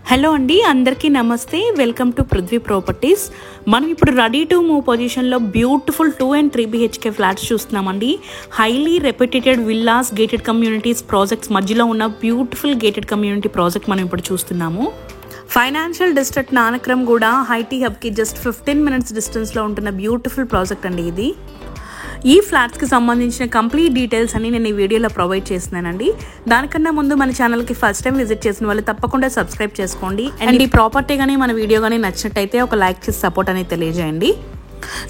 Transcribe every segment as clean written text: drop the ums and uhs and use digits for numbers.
Hello అండి, అందరికీ నమస్తే. Welcome to Prithvi properties. మనం ఇప్పుడు రెడీ టు మూవ్ పొజిషన్లో బ్యూటిఫుల్ 2 and 3 BHK ఫ్లాట్స్ చూస్తున్నామండి. Highly reputed villas, gated communities projects మధ్యలో ఉన్న బ్యూటిఫుల్ గేటెడ్ కమ్యూనిటీ ప్రాజెక్ట్ మనం ఇప్పుడు చూస్తున్నాము. ఫైనాన్షియల్ డిస్ట్రిక్ట్ నానక్రమ్ కూడా ఐటీ హబ్కి జస్ట్ 15 minutes డిస్టెన్స్లో ఉంటున్న బ్యూటిఫుల్ ప్రాజెక్ట్ అండి ఇది. ఈ ఫ్లాట్స్కి సంబంధించిన కంప్లీట్ డీటెయిల్స్ అన్ని నేను ఈ వీడియోలో ప్రొవైడ్ చేస్తున్నానండి. దానికన్నా ముందు మన ఛానల్కి ఫస్ట్ టైం విజిట్ చేసిన వాళ్ళు తప్పకుండా సబ్స్క్రైబ్ చేసుకోండి. అండ్ ఈ ప్రాపర్టీ కానీ మన వీడియో కానీ నచ్చినట్టయితే ఒక లైక్ చేసి సపోర్ట్ అనేది తెలియజేయండి.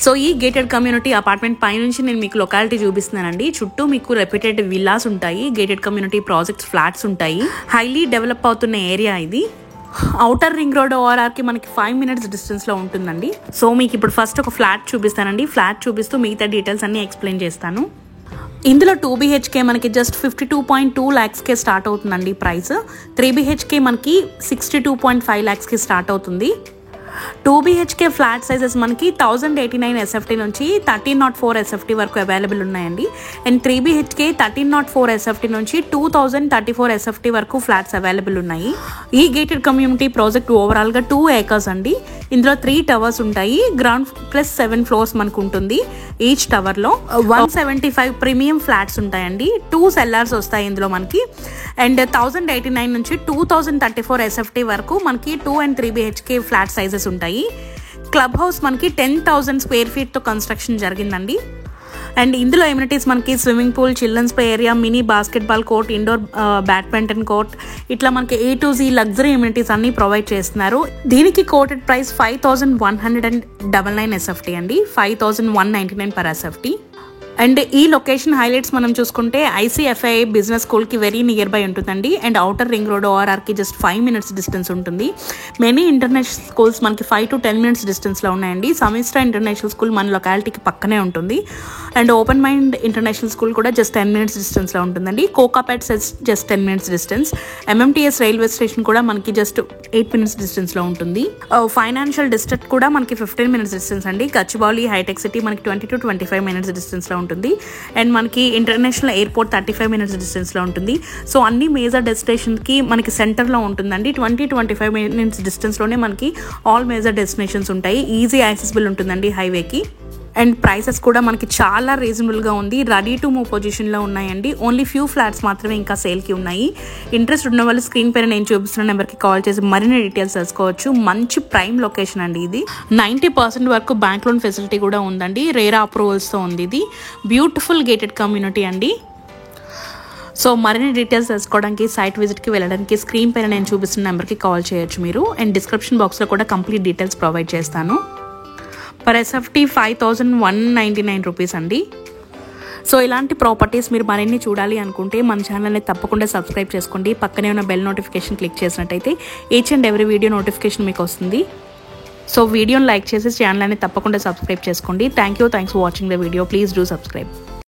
సో ఈ గేటెడ్ కమ్యూనిటీ అపార్ట్మెంట్ పై నుంచి నేను మీకు లొకాలిటీ చూపిస్తున్నానండి. చుట్టూ మీకు రెప్యుటెడ్ విల్లాస్ ఉంటాయి, గేటెడ్ కమ్యూనిటీ ప్రాజెక్ట్స్ ఫ్లాట్స్ ఉంటాయి. హైలీ డెవలప్ అవుతున్న ఏరియా ఇది. ఔటర్ రింగ్ రోడ్ ఓఆర్ఆర్కి మనకి 5 minutes డిస్టెన్స్లో ఉంటుందండి. సో మీకు ఇప్పుడు ఫస్ట్ ఒక ఫ్లాట్ చూపిస్తానండి. ఫ్లాట్ చూపిస్తూ మిగతా డీటెయిల్స్ అన్ని ఎక్స్ప్లెయిన్ చేస్తాను. ఇందులో 2 BHK మనకి జస్ట్ 52.2 lakhsకే స్టార్ట్ అవుతుందండి ప్రైస్. 3 BHK మనకి 62.5 lakhsకి స్టార్ట్ అవుతుంది. 2 BHK ఫ్లాట్ సైజెస్ మనకి 1089 SFT నుంచి 1304 SFT వరకు అవైలబుల్ ఉన్నాయండి. అండ్ 3 BHK 1304 SFT నుంచి 2034 SFT వరకు ఫ్లాట్స్ అవైలబుల్ ఉన్నాయి. ఈ గేటెడ్ కమ్యూనిటీ ప్రాజెక్ట్ ఓవరాల్గా 2 acres అండి. ఇందులో 3 towers ఉంటాయి. గ్రౌండ్ ప్లస్ 7 floors మనకు ఉంటుంది. ఈచ్ టవర్లో 175 ప్రీమియం ఫ్లాట్స్ ఉంటాయండి. 2 cellars వస్తాయి ఇందులో మనకి. అండ్ 1089 నుంచి 2034 SFT వరకు మనకి 2 and 3 BHK ఫ్లాట్ సైజెస్ ఉంటాయి. క్లబ్ హౌస్ మనకి 10,000 square feet తో కన్స్ట్రక్షన్ జరిగిందండి. అండ్ ఇందులో ఎమ్యూనిటీస్ మనకి swimming pool, children's play area, mini basketball court, indoor badminton court, ఇట్లా మనకి A to Z luxury amenities అన్ని ప్రొవైడ్ చేస్తున్నారు. దీనికి కోటెడ్ ప్రైస్ 5,199 SFT అండి. 5,199 per SFT. అండ్ ఈ లొకేషన్ హైలైట్స్ మనం చూసుకుంటే ICFI బిజినెస్ స్కూల్కి వెరీ నియర్ బై ఉంటుందండి. అండ్ ఔటర్ రింగ్ రోడ్ ORRకి జస్ట్ 5 minutes డిస్టెన్స్ ఉంటుంది. మెనీ ఇంటర్నేషనల్ స్కూల్స్ మనకి 5 to 10 minutes డిస్టెన్స్లో ఉన్నాయండి. సమిస్ట్రా ఇంటర్నేషనల్ స్కూల్ మన లొకాలిటీకి పక్కనే ఉంటుంది. And open mind international school కూడా జస్ట్ 10 minutes డిస్టెన్స్లో ఉంటుందండి. Kokapet just 10 minutes distance. MMTS railway station కూడా మనకి జస్ట్ 8 minutes డిస్టెన్స్లో ఉంటుంది. ఫైనాన్షియల్ డిస్ట్రిక్ట్ కూడా మనకి 15 minutes డిస్టెన్స్ అండి. గచ్చిబౌలి హైటెక్ సిటీ మనకి 20 to 25 minutes డిస్టెన్స్లో ఉంటుంది. అండ్ మనకి ఇంటర్నేషనల్ ఎయిర్పోర్ట్ 35 minutes డిస్టెన్స్లో ఉంటుంది. సో అన్ని మేజర్ డెస్టినేషన్కి మనకి సెంటర్లో ఉంటుందండి. 20-25 minutes డిస్టెన్స్లోనే మనకి ఆల్ మేజర్ డెస్టినేషన్స్ ఉంటాయి. ఈజీ యాక్సెసిబుల్ ఉంటుందండి హైవేకి. అండ్ ప్రైసెస్ కూడా మనకి చాలా రీజనబుల్గా ఉంది. రెడీ టు మూవ్ పొజిషన్లో ఉన్నాయండి. ఓన్లీ ఫ్యూ ఫ్లాట్స్ మాత్రమే ఇంకా సేల్కి ఉన్నాయి. ఇంట్రెస్ట్ ఉన్న వాళ్ళు స్క్రీన్ పైన నేను చూపిస్తున్న నెంబర్కి కాల్ చేసి మరిన్ని డీటెయిల్స్ తెలుసుకోవచ్చు. మంచి ప్రైమ్ లొకేషన్ అండి ఇది. 90% వరకు బ్యాంక్ లోన్ ఫెసిలిటీ కూడా ఉందండి. రేరా అప్రూవల్స్తో ఉంది ఇది. బ్యూటిఫుల్ గేటెడ్ కమ్యూనిటీ అండి. సో మరిన్ని డీటెయిల్స్ తెలుసుకోవడానికి, సైట్ విజిట్కి వెళ్ళడానికి స్క్రీన్ పైన నేను చూపిస్తున్న నెంబర్కి కాల్ చేయొచ్చు మీరు. అండ్ డిస్క్రిప్షన్ బాక్స్లో కూడా కంప్లీట్ డీటెయిల్స్ ప్రొవైడ్ చేస్తాను. పర్ SFT 5,199 రూపీస్ అండి. సో ఇలాంటి ప్రాపర్టీస్ మీరు మరిన్ని చూడాలి అనుకుంటే మన ఛానల్ని తప్పకుండా సబ్స్క్రైబ్ చేసుకోండి. పక్కనే ఉన్న బెల్ నోటిఫికేషన్ క్లిక్ చేసినట్టయితే each and every video notification మీకు వస్తుంది. సో వీడియోని లైక్ చేసి ఛానల్ని తప్పకుండా సబ్స్క్రైబ్ చేసుకోండి. Thanks for watching the video. Please do subscribe.